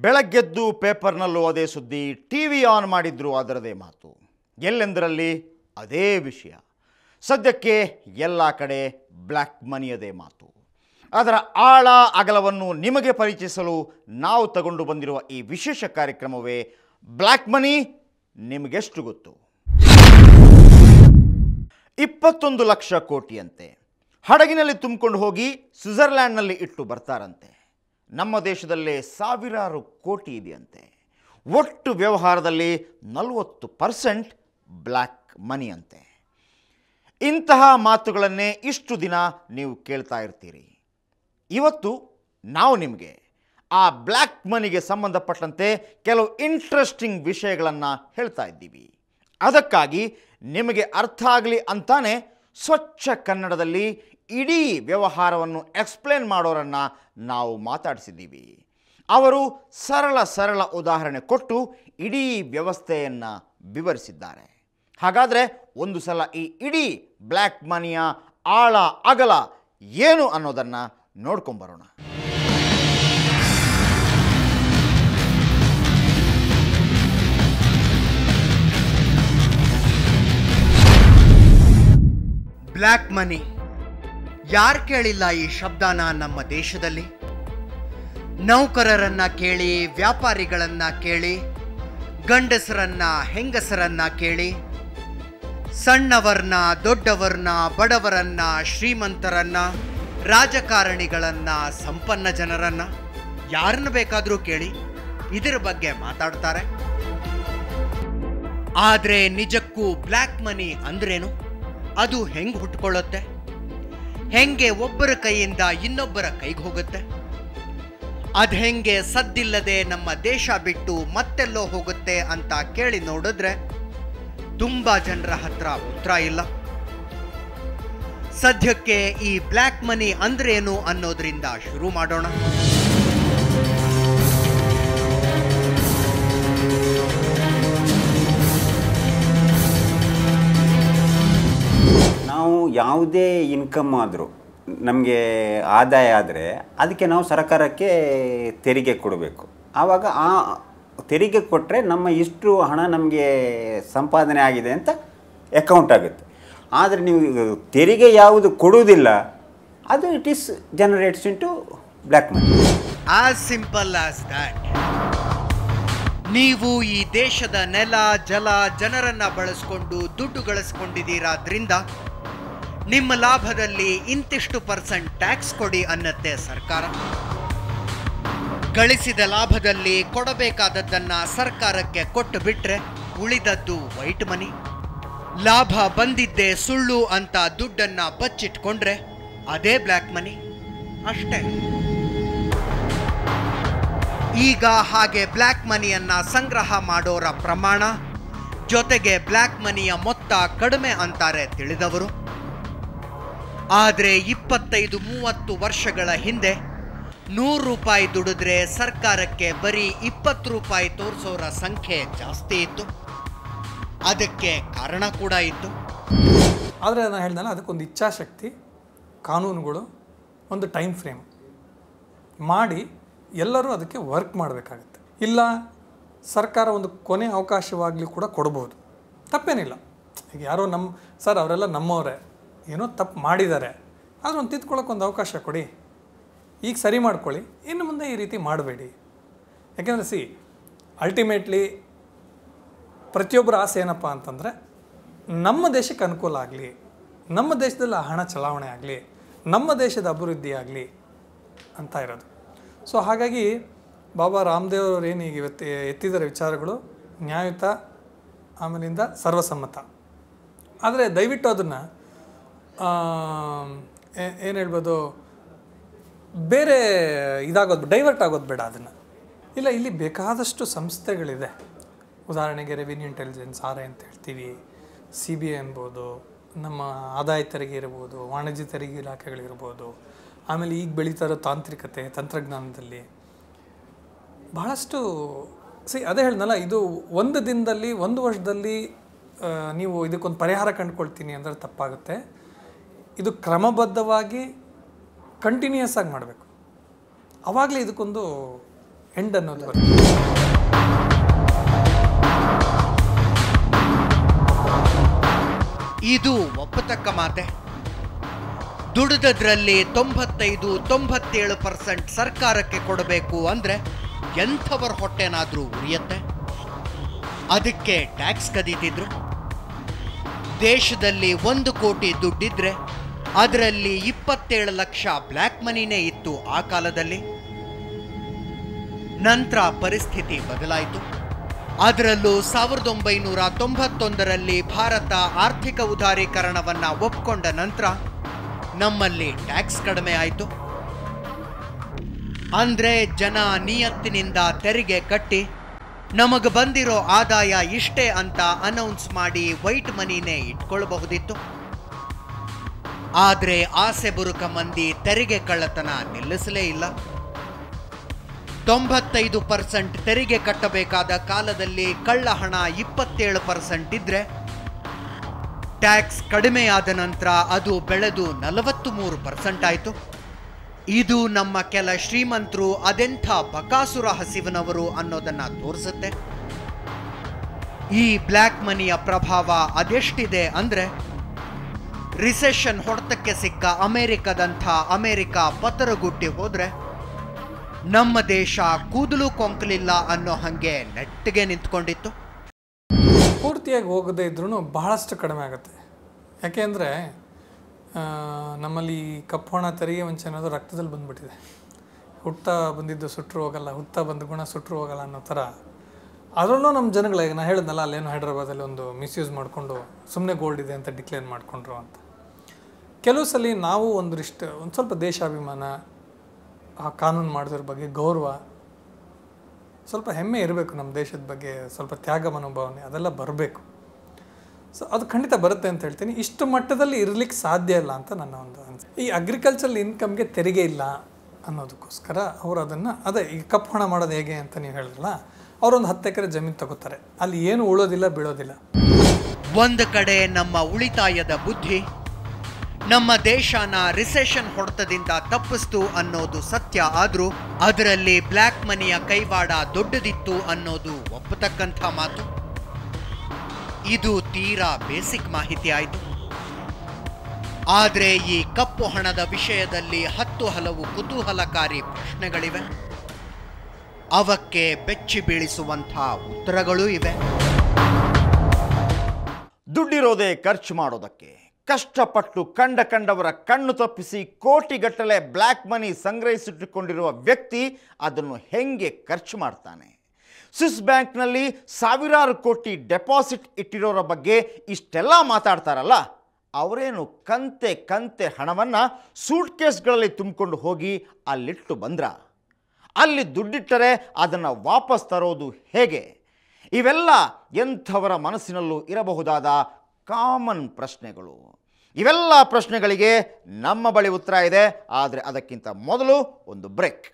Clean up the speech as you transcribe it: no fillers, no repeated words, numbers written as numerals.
ಬೆಳಗ್ಗೆದ್ದು ಪೇಪರ್ನಲ್ಲೂ ಅದೇ ಸುದ್ದಿ, TV on ಮಾಡಿದ್ರು ಅದರದೇ ಮಾತು, ಎಲ್ಲೆಂದರಲ್ಲಿ ಅದೇ ವಿಷಯ. ಸದ್ಯಕ್ಕೆ ಎಲ್ಲ ಕಡೆ ಬ್ಲ್ಯಾಕ್ ಮನಿಯದೇ ಮಾತು. ಅದರ ಆಳ ಅಗಲವನ್ನು ನಿಮಗೆ ಪರಿಚಯಿಸಲು ನಾವು ತಗೊಂಡು ಬಂದಿರುವ ಈ ವಿಶೇಷ ಕಾರ್ಯಕ್ರಮವೇ ಬ್ಲ್ಯಾಕ್ ಮನಿ ನಿಮಗೆಷ್ಟು ಗೊತ್ತು. 21 ಲಕ್ಷ ಕೋಟಿಯಂತೆ ಹಡಗಿನಲ್ಲಿ ತುಂಬಿಕೊಂಡು ಹೋಗಿ ಸ್ವಿಟ್ಜರ್ಲ್ಯಾಂಡ್ನಲ್ಲಿ ಇಟ್ಟು ಬರ್ತಾರಂತೆ. ನಮ್ಮ ದೇಶದಲ್ಲೇ ಸಾವಿರಾರು ಕೋಟಿ ಇದೆಯಂತೆ. ಒಟ್ಟು ವ್ಯವಹಾರದಲ್ಲಿ 40% ಬ್ಲ್ಯಾಕ್ ಮನಿ ಅಂತೆ. ಇಂತಹ ಮಾತುಗಳನ್ನೇ ಇಷ್ಟು ದಿನ ನೀವು ಕೇಳ್ತಾ ಇರ್ತೀರಿ. ಇವತ್ತು ನಾವು ನಿಮಗೆ ಆ ಬ್ಲ್ಯಾಕ್ ಮನಿಗೆ ಸಂಬಂಧಪಟ್ಟಂತೆ ಕೆಲವು ಇಂಟ್ರೆಸ್ಟಿಂಗ್ ವಿಷಯಗಳನ್ನು ಹೇಳ್ತಾ ಇದ್ದೀವಿ. ಅದಕ್ಕಾಗಿ ನಿಮಗೆ ಅರ್ಥ ಆಗಲಿ ಅಂತಾನೆ ಸ್ವಚ್ಛ ಕನ್ನಡದಲ್ಲಿ ಇಡೀ ವ್ಯವಹಾರವನ್ನು ಎಕ್ಸ್ಪ್ಲೇನ್ ಮಾಡೋರನ್ನು ನಾವು ಮಾತಾಡಿಸಿದ್ದೀವಿ. ಅವರು ಸರಳ ಉದಾಹರಣೆ ಕೊಟ್ಟು ಇಡೀ ವ್ಯವಸ್ಥೆಯನ್ನು ವಿವರಿಸಿದ್ದಾರೆ. ಹಾಗಾದರೆ ಒಂದು ಸಲ ಈ ಇಡೀ ಬ್ಲ್ಯಾಕ್ ಮನಿಯ ಆಳ ಅಗಲ ಏನು ಅನ್ನೋದನ್ನು ನೋಡ್ಕೊಂಬರೋಣ. ಬ್ಲ್ಯಾಕ್ ಮನಿ ಯಾರು ಕೇಳಿಲ್ಲ ಈ ಶಬ್ದನ ನಮ್ಮ ದೇಶದಲ್ಲಿ? ನೌಕರರನ್ನ ಕೇಳಿ, ವ್ಯಾಪಾರಿಗಳನ್ನ ಕೇಳಿ, ಗಂಡಸರನ್ನ ಹೆಂಗಸರನ್ನ ಕೇಳಿ, ಸಣ್ಣವರನ್ನ ದೊಡ್ಡವರನ್ನ, ಬಡವರನ್ನ ಶ್ರೀಮಂತರನ್ನ, ರಾಜಕಾರಣಿಗಳನ್ನ ಸಂಪನ್ನ ಜನರನ್ನ, ಯಾರನ್ನ ಬೇಕಾದರೂ ಕೇಳಿ ಇದರ ಬಗ್ಗೆ ಮಾತಾಡ್ತಾರೆ. ಆದರೆ ನಿಜಕ್ಕೂ ಬ್ಲ್ಯಾಕ್ ಮನಿ ಅಂದ್ರೇನು? ಅದು ಹೆಂಗೆ ಹುಟ್ಕೊಳ್ಳುತ್ತೆ? ಹೆಂಗೆ ಒಬ್ಬರ ಕೈಯಿಂದ ಇನ್ನೊಬ್ಬರ ಕೈಗೆ ಹೋಗುತ್ತೆ? ಅದು ಹೆಂಗೆ ಸದ್ದಿಲ್ಲದೆ ನಮ್ಮ ದೇಶ ಬಿಟ್ಟು ಮತ್ತೆಲ್ಲೋ ಹೋಗುತ್ತೆ ಅಂತ ಕೇಳಿ ನೋಡಿದ್ರೆ ತುಂಬಾ ಜನರ ಹತ್ರ ಉತ್ತರ ಇಲ್ಲ. ಸದ್ಯಕ್ಕೆ ಈ ಬ್ಲ್ಯಾಕ್ ಮನಿ ಅಂದ್ರೇನು ಅನ್ನೋದ್ರಿಂದ ಶುರು ಮಾಡೋಣ. ನಾವು ಯಾವುದೇ ಇನ್ಕಮ್ ಆದರೂ, ನಮಗೆ ಆದಾಯ ಆದರೆ ಅದಕ್ಕೆ ನಾವು ಸರ್ಕಾರಕ್ಕೆ ತೆರಿಗೆ ಕೊಡಬೇಕು. ಆವಾಗ ಆ ತೆರಿಗೆ ಕೊಟ್ಟರೆ ನಮ್ಮ ಇಷ್ಟು ಹಣ ನಮಗೆ ಸಂಪಾದನೆ ಆಗಿದೆ ಅಂತ ಅಕೌಂಟ್ ಆಗುತ್ತೆ. ಆದರೆ ನೀವು ತೆರಿಗೆ ಯಾವುದು ಕೊಡುವುದಿಲ್ಲ, ಅದು it is generates into black money. As simple as that. ನೀವು ಈ ದೇಶದ ನೆಲ, ಜಲ, ಜನರನ್ನ ಬಳಸ್ಕೊಂಡು ದುಡ್ಡು ಗಳಿಸ್ಕೊಂಡಿದ್ದೀರಾದ್ರಿಂದ ನಿಮ್ಮ ಲಾಭದಲ್ಲಿ ಇಂತಿಷ್ಟು % ಟ್ಯಾಕ್ಸ್ ಕೊಡಿ ಅನ್ನತ್ತೆ ಸರ್ಕಾರ. ಗಳಿಸಿದ ಲಾಭದಲ್ಲಿ ಕೊಡಬೇಕಾದದ್ದನ್ನ ಸರ್ಕಾರಕ್ಕೆ ಕೊಟ್ಟು ಬಿಟ್ರೆ ಉಳಿದದ್ದು ವೈಟ್ ಮನಿ. ಲಾಭ ಬಂದಿದ್ದೇ ಸುಳ್ಳು ಅಂತ ದುಡ್ಡನ್ನ ಬಚ್ಚಿಟ್ಕೊಂಡ್ರೆ ಅದೇ ಬ್ಲ್ಯಾಕ್ ಮನಿ ಅಷ್ಟೇ. ಈಗ ಹಾಗೆ ಬ್ಲ್ಯಾಕ್ ಮನಿಯನ್ನ ಸಂಗ್ರಹ ಮಾಡೋರ ಪ್ರಮಾಣ, ಜೊತೆಗೆ ಬ್ಲ್ಯಾಕ್ ಮನಿಯ ಮೊತ್ತ ಕಡಿಮೆ ಅಂತಾರೆ ತಿಳಿದವರು. ಆದರೆ 25-30 ವರ್ಷಗಳ ಹಿಂದೆ 100 ರೂಪಾಯಿ ದುಡಿದ್ರೆ ಸರ್ಕಾರಕ್ಕೆ ಬರೀ 20 ರೂಪಾಯಿ ತೋರಿಸೋರ ಸಂಖ್ಯೆ ಜಾಸ್ತಿ ಇತ್ತು. ಅದಕ್ಕೆ ಕಾರಣ ಕೂಡ ಇತ್ತು. ಆದರೆ ನಾನು ಹೇಳ್ದಲ್ಲ, ಅದಕ್ಕೊಂದು ಇಚ್ಛಾಶಕ್ತಿ, ಕಾನೂನುಗಳು, ಒಂದು ಟೈಮ್ ಫ್ರೇಮ್ ಮಾಡಿ ಎಲ್ಲರೂ ಅದಕ್ಕೆ ವರ್ಕ್ ಮಾಡಬೇಕಾಗತ್ತೆ. ಇಲ್ಲ ಸರ್ಕಾರ ಒಂದು ಕೊನೆ ಅವಕಾಶವಾಗಲಿ ಕೂಡ ಕೊಡ್ಬೋದು, ತಪ್ಪೇನಿಲ್ಲ. ಈಗ ಯಾರೋ ಸರ್ ಅವರೆಲ್ಲ ನಮ್ಮವರೇ, ಏನೋ ತಪ್ಪು ಮಾಡಿದ್ದಾರೆ, ಆದರೂ ಒಂದು ತಿದ್ಕೊಳ್ಳೋಕೆ ಒಂದು ಅವಕಾಶ ಕೊಡಿ, ಈಗ ಸರಿ ಮಾಡ್ಕೊಳ್ಳಿ, ಇನ್ನು ಮುಂದೆ ಈ ರೀತಿ ಮಾಡಬೇಡಿ. ಯಾಕೆಂದರೆ ಅಲ್ಟಿಮೇಟ್ಲಿ ಪ್ರತಿಯೊಬ್ಬರ ಆಸೆ ಏನಪ್ಪ ಅಂತಂದರೆ ನಮ್ಮ ದೇಶಕ್ಕೆ ಅನುಕೂಲ ಆಗಲಿ, ನಮ್ಮ ದೇಶದಲ್ಲಿ ಹಣ ಚಲಾವಣೆ ಆಗಲಿ, ನಮ್ಮ ದೇಶದ ಅಭಿವೃದ್ಧಿ ಆಗಲಿ ಅಂತ ಇರೋದು. ಸೊ ಹಾಗಾಗಿ ಬಾಬಾ ರಾಮದೇವ್ ಅವರು ಏನು ಈಗ ಇವತ್ತು ಎತ್ತಿದರೆ ವಿಚಾರಗಳು ನ್ಯಾಯಯುತ, ಆಮೇಲಿಂದ ಸರ್ವಸಮ್ಮತ. ಆದರೆ ದಯವಿಟ್ಟು ಅದನ್ನು ಏನು ಹೇಳ್ಬೋದು, ಬೇರೆ ಇದಾಗೋದು, ಡೈವರ್ಟ್ ಆಗೋದು ಬೇಡ ಅದನ್ನು. ಇಲ್ಲ, ಇಲ್ಲಿ ಬೇಕಾದಷ್ಟು ಸಂಸ್ಥೆಗಳಿದೆ. ಉದಾಹರಣೆಗೆ ರೆವಿನ್ಯೂ ಇಂಟೆಲಿಜೆನ್ಸ್ RI ಅಂತ ಹೇಳ್ತೀವಿ, CBI ಅನ್ಬೋದು, ನಮ್ಮ ಆದಾಯ ತೆರಿಗೆ ಇರ್ಬೋದು, ವಾಣಿಜ್ಯ ತೆರಿಗೆ ಇಲಾಖೆಗಳಿರ್ಬೋದು, ಆಮೇಲೆ ಈಗ ಬೆಳೀತಾ ಇರೋ ತಾಂತ್ರಿಕತೆ, ತಂತ್ರಜ್ಞಾನದಲ್ಲಿ ಬಹಳಷ್ಟು ಅದೇ ಹೇಳ್ದಲ್ಲ, ಇದು ಒಂದು ದಿನದಲ್ಲಿ, ಒಂದು ವರ್ಷದಲ್ಲಿ ನೀವು ಇದಕ್ಕೊಂದು ಪರಿಹಾರ ಕಂಡುಕೊಳ್ತೀನಿ ಅಂದರೆ ತಪ್ಪಾಗುತ್ತೆ. ಇದು ಕ್ರಮಬದ್ಧವಾಗಿ ಕಂಟಿನ್ಯೂಯಸ್ ಆಗಿ ಮಾಡಬೇಕು. ಆವಾಗಲೇ ಇದಕ್ಕೊಂದು ಎಂಡ್ ಅನ್ನೋದು ಬರುತ್ತೆ. ಇದು ಒಪ್ಪತಕ್ಕ ಮಾತೆ. ದುಡಿದದ್ರಲ್ಲಿ 95-97% ಸರ್ಕಾರಕ್ಕೆ ಕೊಡಬೇಕು ಅಂದ್ರೆ ಎಂಥವರ ಹೊಟ್ಟೆನಾದ್ರೂ ಉರಿಯತ್ತೆ. ಅದಕ್ಕೆ ಟ್ಯಾಕ್ಸ್ ಕದೀತಿದ್ರು. ದೇಶದಲ್ಲಿ 1 ಕೋಟಿ ದುಡ್ಡಿದ್ರೆ ಅದರಲ್ಲಿ 27 ಲಕ್ಷ ಬ್ಲ್ಯಾಕ್ ಮನಿನೇ ಇತ್ತು ಆ ಕಾಲದಲ್ಲಿ. ನಂತರ ಪರಿಸ್ಥಿತಿ ಬದಲಾಯಿತು. ಅದರಲ್ಲೂ 1991ರಲ್ಲಿ ಭಾರತ ಆರ್ಥಿಕ ಉದಾರೀಕರಣವನ್ನ ಒಪ್ಕೊಂಡ ನಂತರ ನಮ್ಮಲ್ಲಿ ಟ್ಯಾಕ್ಸ್ ಕಡಿಮೆ ಆಯಿತು. ಅಂದ್ರೆ ಜನ ನಿಯತ್ತಿನಿಂದ ತೆರಿಗೆ ಕಟ್ಟಿ ನಮಗೆ ಬಂದಿರೋ ಆದಾಯ ಇಷ್ಟೇ ಅಂತ ಅನೌನ್ಸ್ ಮಾಡಿ ವೈಟ್ ಮನಿನೇ ಇಟ್ಕೊಳ್ಬಹುದಿತ್ತು. ಆದ್ರೆ ಆಸೆ ಬುರುಕ ಮಂದಿ ತೆರಿಗೆ ಕಳ್ಳತನ ನಿಲ್ಲಿಸಲೇ ಇಲ್ಲ. 95% ತೆರಿಗೆ ಕಟ್ಟಬೇಕಾದ ಕಾಲದಲ್ಲಿ ಕಳ್ಳ ಹಣ 27% ಇದ್ರೆ ಟ್ಯಾಕ್ಸ್ ಕಡಿಮೆಯಾದ ನಂತರ ಅದು ಬೆಳೆದು 43% ಆಯಿತು. ಇದು ನಮ್ಮ ಕೆಲ ಶ್ರೀಮಂತರು ಅದೆಂಥ ಬಕಾಸುರ ಹಸಿವನವರು ಅನ್ನೋದನ್ನ ತೋರಿಸುತ್ತೆ. ಈ ಬ್ಲ್ಯಾಕ್ ಮನಿಯ ಪ್ರಭಾವ ಅದೆಷ್ಟಿದೆ ಅಂದ್ರೆ ರಿಸೆಷನ್ ಹೊಡೆತಕ್ಕೆ ಸಿಕ್ಕ ಅಮೆರಿಕ ಪತರಗುಟ್ಟಿ ಹೋದ್ರೆ ನಮ್ಮ ದೇಶ ಕೂದಲು ಕೊಂಕಲಿಲ್ಲ ಅನ್ನೋ ಹಾಗೆ ನೆಟ್ಟಿಗೆ ನಿಂತ್ಕೊಂಡಿತ್ತು. ಪೂರ್ತಿಯಾಗಿ ಹೋಗದೇ ಇದ್ರೂ ಬಹಳಷ್ಟು ಕಡಿಮೆ ಆಗುತ್ತೆ. ಯಾಕೆಂದರೆ ನಮ್ಮಲ್ಲಿ ಕಪ್ಪು ತೆರಿಗೆ ವಂಚನೆ ಅನ್ನೋದು ರಕ್ತದಲ್ಲಿ ಬಂದುಬಿಟ್ಟಿದೆ. ಹುಟ್ತಾ ಬಂದಿದ್ದು ಸುಟ್ಟರು ಹೋಗಲ್ಲ, ಹುಟ್ತಾ ಬಂದ ಗುಣ ಸುಟ್ಟರು ಹೋಗಲ್ಲ ಅನ್ನೋ ಥರ. ಅದರಲ್ಲೂ ನಮ್ಮ ಜನಗಳಿಗೆ ನಾನು ಹೇಳಿದ್ನಲ್ಲ, ಅಲ್ಲೇನು ಹೈದ್ರಾಬಾದಲ್ಲಿ ಒಂದು ಮಿಸ್ಯೂಸ್ ಮಾಡಿಕೊಂಡು ಸುಮ್ಮನೆ ಗೋಲ್ಡ್ ಇದೆ ಅಂತ ಡಿಕ್ಲೇರ್ ಮಾಡಿಕೊಂಡ್ರು ಅಂತ. ಕೆಲವು ಸಲ ನಾವು ಒಂದು ಸ್ವಲ್ಪ ದೇಶಾಭಿಮಾನ, ಆ ಕಾನೂನು ಮಾಡೋದ್ರ ಬಗ್ಗೆ ಗೌರವ, ಸ್ವಲ್ಪ ಹೆಮ್ಮೆ ಇರಬೇಕು ನಮ್ಮ ದೇಶದ ಬಗ್ಗೆ, ಸ್ವಲ್ಪ ತ್ಯಾಗ ಮನೋಭಾವನೆ ಅದೆಲ್ಲ ಬರಬೇಕು. ಸೊ ಅದು ಖಂಡಿತ ಬರುತ್ತೆ ಅಂತ ಹೇಳ್ತೀನಿ. ಇಷ್ಟು ಮಟ್ಟದಲ್ಲಿ ಇರಲಿಕ್ಕೆ ಸಾಧ್ಯ ಇಲ್ಲ ಅಂತ ನನ್ನ ಒಂದು ಅನಿಸಿಕೆ. ಈ ಅಗ್ರಿಕಲ್ಚರಲ್ ಇನ್ಕಮ್ಗೆ ತೆರಿಗೆ ಇಲ್ಲ ಅನ್ನೋದಕ್ಕೋಸ್ಕರ ಅವರು ಅದೇ ಈಗ ಕಪ್ಪು ಹಣ ಮಾಡೋದು ಹೇಗೆ ಅಂತ ನೀವು ಹೇಳಿದ್ರಲ್ಲ, ಅವರೊಂದು 10 ಎಕರೆ ಜಮೀನು ತಗೋತಾರೆ, ಅಲ್ಲಿ ಏನು ಉಳೋದಿಲ್ಲ ಬೀಳೋದಿಲ್ಲ. ಒಂದು ಕಡೆ ನಮ್ಮ ಉಳಿತಾಯದ ಬುದ್ಧಿ ನಮ್ಮ ದೇಶನ ರಿಸೆಷನ್ ಹೊಡೆತದಿಂದ ತಪ್ಪಿಸ್ತು ಅನ್ನೋದು ಸತ್ಯ. ಆದ್ರೂ ಅದರಲ್ಲಿ ಬ್ಲ್ಯಾಕ್ ಮನಿಯ ಕೈವಾಡ ದೊಡ್ಡದಿತ್ತು ಅನ್ನೋದು ಒಪ್ಪತಕ್ಕಂಥ ಮಾತು. ಇದು ತೀರಾ ಬೇಸಿಕ್ ಮಾಹಿತಿ ಆಯಿತು. ಆದ್ರೆ ಈ ಕಪ್ಪು ಹಣದ ವಿಷಯದಲ್ಲಿ 10 ಹಲವು ಕುತೂಹಲಕಾರಿ ಪ್ರಶ್ನೆಗಳಿವೆ. ಅವಕ್ಕೆ ಬೆಚ್ಚಿ ಬೀಳಿಸುವಂಥ ಉತ್ತರಗಳೂ ಇವೆ. ದುಡ್ಡಿರೋದೇ ಖರ್ಚು ಮಾಡೋದಕ್ಕೆ. ಕಷ್ಟಪಟ್ಟು ಕಂಡವರ ಕಣ್ಣು ತಪ್ಪಿಸಿ ಕೋಟಿಗಟ್ಟಲೆ ಬ್ಲ್ಯಾಕ್ ಮನಿ ಸಂಗ್ರಹಿಸಿಟ್ಟುಕೊಂಡಿರುವ ವ್ಯಕ್ತಿ ಅದನ್ನು ಹೆಂಗೆ ಖರ್ಚು ಮಾಡ್ತಾನೆ? ಸ್ವಿಸ್ ಬ್ಯಾಂಕ್ನಲ್ಲಿ ಸಾವಿರಾರು ಕೋಟಿ ಡೆಪಾಸಿಟ್ ಇಟ್ಟಿರೋರ ಬಗ್ಗೆ ಇಷ್ಟೆಲ್ಲ ಮಾತಾಡ್ತಾರಲ್ಲ, ಅವರೇನು ಕಂತೆ ಹಣವನ್ನು ಸೂಟ್ ಕೇಸ್ಗಳಲ್ಲಿ ತುಂಬಿಕೊಂಡು ಹೋಗಿ ಅಲ್ಲಿಟ್ಟು ಬಂದ್ರ? ಅಲ್ಲಿ ದುಡ್ಡಿಟ್ಟರೆ ಅದನ್ನು ವಾಪಸ್ ತರೋದು ಹೇಗೆ? ಇವೆಲ್ಲ ಎಂಥವರ ಮನಸ್ಸಿನಲ್ಲೂ ಇರಬಹುದಾದ ಕಾಮನ್ ಪ್ರಶ್ನೆಗಳು. ಇವೆಲ್ಲ ಪ್ರಶ್ನೆಗಳಿಗೆ ನಮ್ಮ ಬಳಿ ಉತ್ತರ ಇದೆ. ಆದರೆ ಅದಕ್ಕಿಂತ ಮೊದಲು ಒಂದು ಬ್ರೇಕ್.